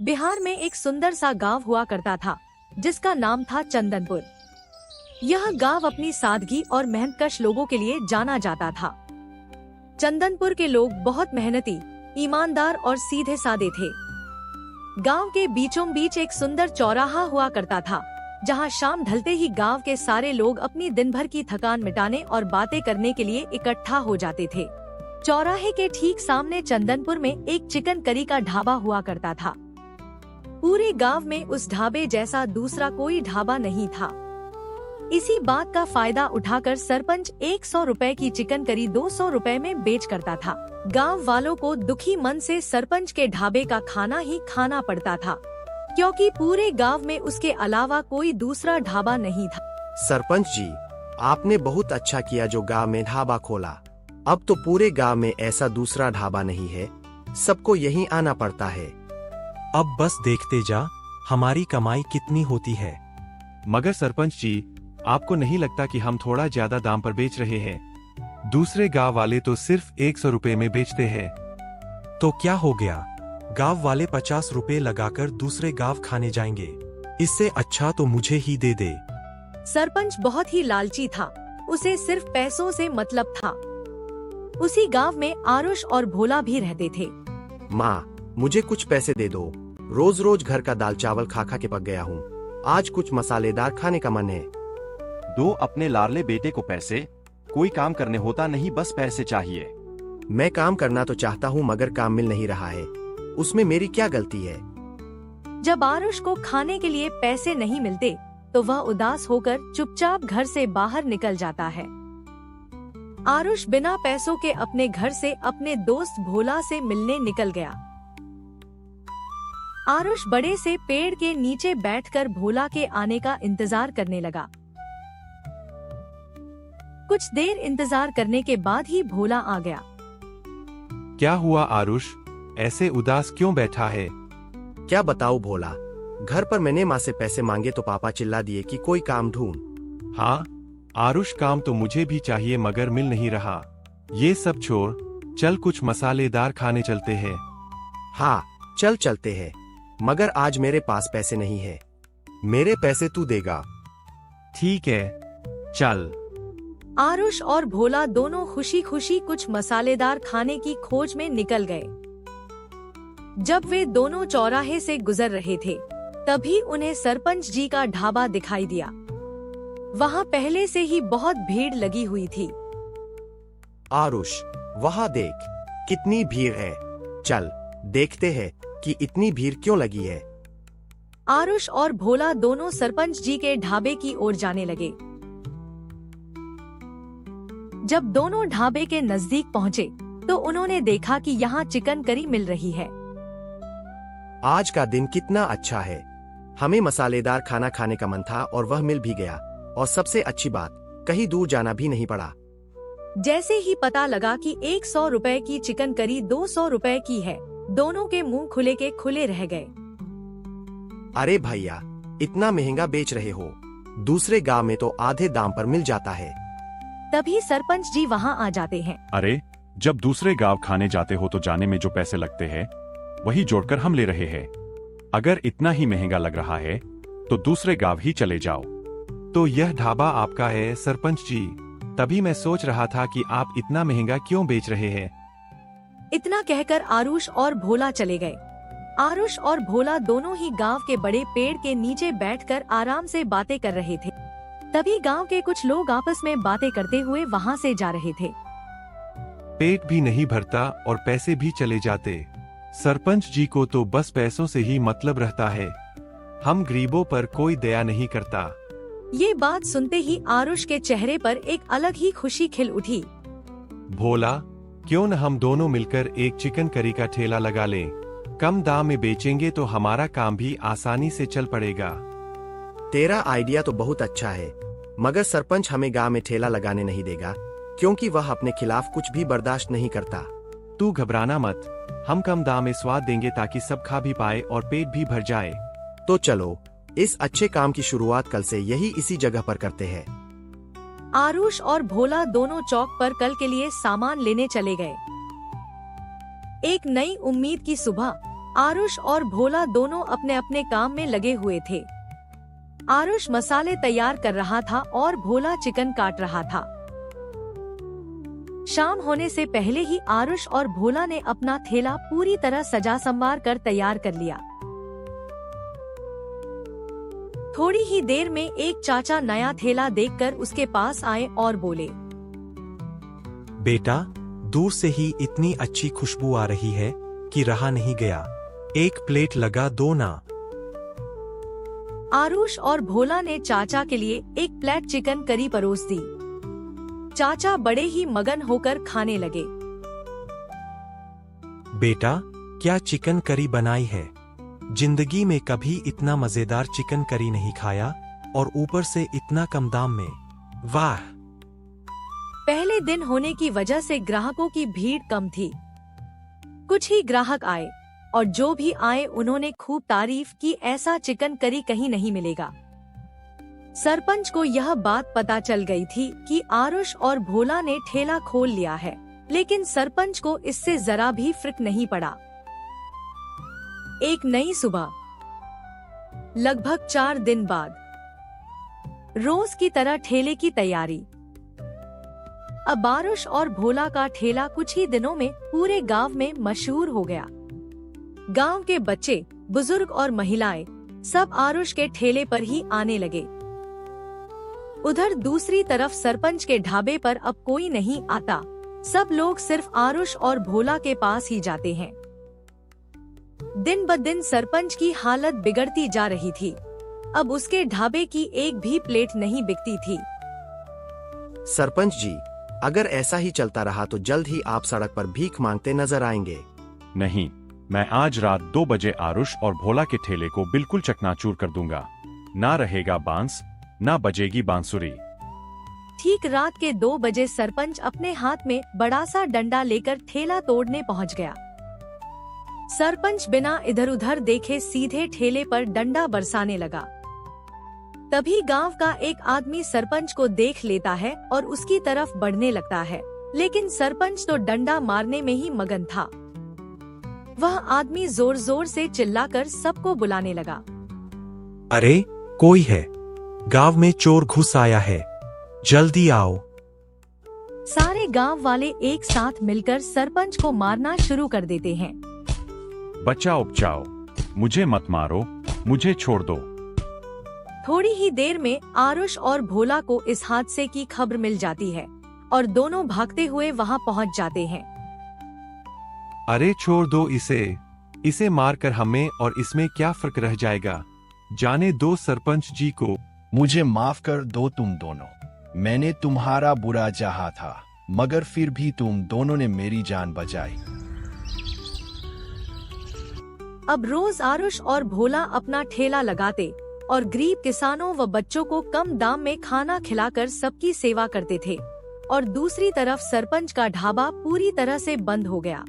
बिहार में एक सुंदर सा गांव हुआ करता था जिसका नाम था चंदनपुर। यह गांव अपनी सादगी और मेहनतकश लोगों के लिए जाना जाता था। चंदनपुर के लोग बहुत मेहनती, ईमानदार और सीधे सादे थे। गांव के बीचों बीच एक सुंदर चौराहा हुआ करता था जहां शाम ढलते ही गांव के सारे लोग अपनी दिन भर की थकान मिटाने और बातें करने के लिए इकट्ठा हो जाते थे। चौराहे के ठीक सामने चंदनपुर में एक चिकन करी का ढाबा हुआ करता था। पूरे गांव में उस ढाबे जैसा दूसरा कोई ढाबा नहीं था। इसी बात का फायदा उठाकर सरपंच 100 रुपए की चिकन करी 200 रुपए में बेच करता था। गांव वालों को दुखी मन से सरपंच के ढाबे का खाना ही खाना पड़ता था, क्योंकि पूरे गांव में उसके अलावा कोई दूसरा ढाबा नहीं था। सरपंच जी, आपने बहुत अच्छा किया जो गांव में ढाबा खोला। अब तो पूरे गांव में ऐसा दूसरा ढाबा नहीं है, सबको यहीं आना पड़ता है। अब बस देखते जा, हमारी कमाई कितनी होती है। मगर सरपंच जी, आपको नहीं लगता कि हम थोड़ा ज्यादा दाम पर बेच रहे हैं? दूसरे गांव वाले तो सिर्फ 100 रुपए में बेचते हैं। तो क्या हो गया, गांव वाले 50 रुपए लगाकर दूसरे गांव खाने जाएंगे। इससे अच्छा तो मुझे ही दे दे। सरपंच बहुत ही लालची था, उसे सिर्फ पैसों से मतलब था। उसी गांव में आरुष और भोला भी रहते थे। माँ, मुझे कुछ पैसे दे दो। रोज रोज घर का दाल चावल खा खा के पक गया हूँ। आज कुछ मसालेदार खाने का मन है। दो अपने लाडले बेटे को पैसे। कोई काम करने होता नहीं, बस पैसे चाहिए। मैं काम करना तो चाहता हूँ मगर काम मिल नहीं रहा है, उसमें मेरी क्या गलती है? जब आरुष को खाने के लिए पैसे नहीं मिलते तो वह उदास होकर चुपचाप घर से बाहर निकल जाता है। आरुष बिना पैसों के अपने घर से अपने दोस्त भोला से मिलने निकल गया। आरुष बड़े से पेड़ के नीचे बैठकर भोला के आने का इंतजार करने लगा। कुछ देर इंतजार करने के बाद ही भोला आ गया। क्या हुआ आरुष, ऐसे उदास क्यों बैठा है? क्या बताऊं भोला, घर पर मैंने माँ से पैसे मांगे तो पापा चिल्ला दिए कि कोई काम ढूंढ। हाँ आरुष, काम तो मुझे भी चाहिए मगर मिल नहीं रहा। ये सब छोड़, चल कुछ मसालेदार खाने चलते हैं। हाँ चल चलते हैं, मगर आज मेरे पास पैसे नहीं है। मेरे पैसे तू देगा? ठीक है, चल। आरुष और भोला दोनों खुशी खुशी कुछ मसालेदार खाने की खोज में निकल गए। जब वे दोनों चौराहे से गुजर रहे थे तभी उन्हें सरपंच जी का ढाबा दिखाई दिया। वहाँ पहले से ही बहुत भीड़ लगी हुई थी। आरुष, वहाँ देख कितनी भीड़ है। चल देखते हैं कि इतनी भीड़ क्यों लगी है। आरुष और भोला दोनों सरपंच जी के ढाबे की ओर जाने लगे। जब दोनों ढाबे के नजदीक पहुँचे तो उन्होंने देखा कि यहाँ चिकन करी मिल रही है। आज का दिन कितना अच्छा है, हमें मसालेदार खाना खाने का मन था और वह मिल भी गया। और सबसे अच्छी बात, कहीं दूर जाना भी नहीं पड़ा। जैसे ही पता लगा कि 100 रुपए की चिकन करी 200 रुपए की है, दोनों के मुंह खुले के खुले रह गए। अरे भैया, इतना महंगा बेच रहे हो? दूसरे गांव में तो आधे दाम पर मिल जाता है। तभी सरपंच जी वहाँ आ जाते हैं। अरे, जब दूसरे गांव खाने जाते हो तो जाने में जो पैसे लगते हैं वही जोड़कर हम ले रहे हैं। अगर इतना ही महंगा लग रहा है तो दूसरे गांव ही चले जाओ। तो यह ढाबा आपका है सरपंच जी? तभी मैं सोच रहा था कि आप इतना महंगा क्यों बेच रहे हैं। इतना कहकर आरुष और भोला चले गए। आरुष और भोला दोनों ही गांव के बड़े पेड़ के नीचे बैठकर आराम से बातें कर रहे थे। तभी गांव के कुछ लोग आपस में बातें करते हुए वहां से जा रहे थे। पेट भी नहीं भरता और पैसे भी चले जाते। सरपंच जी को तो बस पैसों से ही मतलब रहता है। हम गरीबों पर कोई दया नहीं करता। ये बात सुनते ही आरुष के चेहरे पर एक अलग ही खुशी खिल उठी। भोला, क्यों न हम दोनों मिलकर एक चिकन करी का ठेला लगा लें? कम दाम में बेचेंगे तो हमारा काम भी आसानी से चल पड़ेगा। तेरा आइडिया तो बहुत अच्छा है, मगर सरपंच हमें गांव में ठेला लगाने नहीं देगा, क्योंकि वह अपने खिलाफ कुछ भी बर्दाश्त नहीं करता। तू घबराना मत, हम कम दाम में स्वाद देंगे ताकि सब खा भी पाए और पेट भी भर जाए। तो चलो, इस अच्छे काम की शुरुआत कल से यही इसी जगह पर करते हैं। आरुष और भोला दोनों चौक पर कल के लिए सामान लेने चले गए। एक नई उम्मीद की सुबह आरुष और भोला दोनों अपने अपने काम में लगे हुए थे। आरुष मसाले तैयार कर रहा था और भोला चिकन काट रहा था। शाम होने से पहले ही आरुष और भोला ने अपना ठेला पूरी तरह सजा संवार कर तैयार कर लिया। थोड़ी ही देर में एक चाचा नया ठेला देखकर उसके पास आए और बोले, बेटा, दूर से ही इतनी अच्छी खुशबू आ रही है कि रहा नहीं गया। एक प्लेट लगा दो ना। आरुष और भोला ने चाचा के लिए एक प्लेट चिकन करी परोस दी। चाचा बड़े ही मगन होकर खाने लगे। बेटा, क्या चिकन करी बनाई है? जिंदगी में कभी इतना मजेदार चिकन करी नहीं खाया, और ऊपर से इतना कम दाम में। वाह! पहले दिन होने की वजह से ग्राहकों की भीड़ कम थी। कुछ ही ग्राहक आए और जो भी आए उन्होंने खूब तारीफ की। ऐसा चिकन करी कहीं नहीं मिलेगा। सरपंच को यह बात पता चल गई थी कि आरुष और भोला ने ठेला खोल लिया है, लेकिन सरपंच को इससे जरा भी फर्क नहीं पड़ा। एक नई सुबह, लगभग 4 दिन बाद, रोज की तरह ठेले की तैयारी। अब आरुष और भोला का ठेला कुछ ही दिनों में पूरे गांव में मशहूर हो गया। गांव के बच्चे, बुजुर्ग और महिलाएं सब आरुष के ठेले पर ही आने लगे। उधर दूसरी तरफ सरपंच के ढाबे पर अब कोई नहीं आता। सब लोग सिर्फ आरुष और भोला के पास ही जाते हैं। दिन ब दिन सरपंच की हालत बिगड़ती जा रही थी। अब उसके ढाबे की एक भी प्लेट नहीं बिकती थी। सरपंच जी, अगर ऐसा ही चलता रहा तो जल्द ही आप सड़क पर भीख मांगते नजर आएंगे। नहीं, मैं आज रात 2 बजे आरुष और भोला के ठेले को बिल्कुल चकनाचूर कर दूंगा। ना रहेगा बांस, ना बजेगी बांसुरी। ठीक रात के 2 बजे सरपंच अपने हाथ में बड़ा सा डंडा लेकर ठेला तोड़ने पहुंच गया। सरपंच बिना इधर उधर देखे सीधे ठेले पर डंडा बरसाने लगा। तभी गांव का एक आदमी सरपंच को देख लेता है और उसकी तरफ बढ़ने लगता है, लेकिन सरपंच तो डंडा मारने में ही मगन था। वह आदमी जोर जोर से चिल्लाकर सबको बुलाने लगा। अरे, कोई है? गांव में चोर घुस आया है, जल्दी आओ। सारे गांव वाले एक साथ मिलकर सरपंच को मारना शुरू कर देते हैं। बचाओ बचाओ, मुझे मत मारो, मुझे छोड़ दो। थोड़ी ही देर में आरुष और भोला को इस हादसे की खबर मिल जाती है और दोनों भागते हुए वहां पहुंच जाते हैं। अरे छोड़ दो इसे मारकर हमें और इसमें क्या फर्क रह जाएगा? जाने दो सरपंच जी को। मुझे माफ कर दो तुम दोनों। मैंने तुम्हारा बुरा चाहा था, मगर फिर भी तुम दोनों ने मेरी जान बचाई। अब रोज आरुष और भोला अपना ठेला लगाते और गरीब किसानों व बच्चों को कम दाम में खाना खिलाकर सबकी सेवा करते थे। और दूसरी तरफ सरपंच का ढाबा पूरी तरह से बंद हो गया।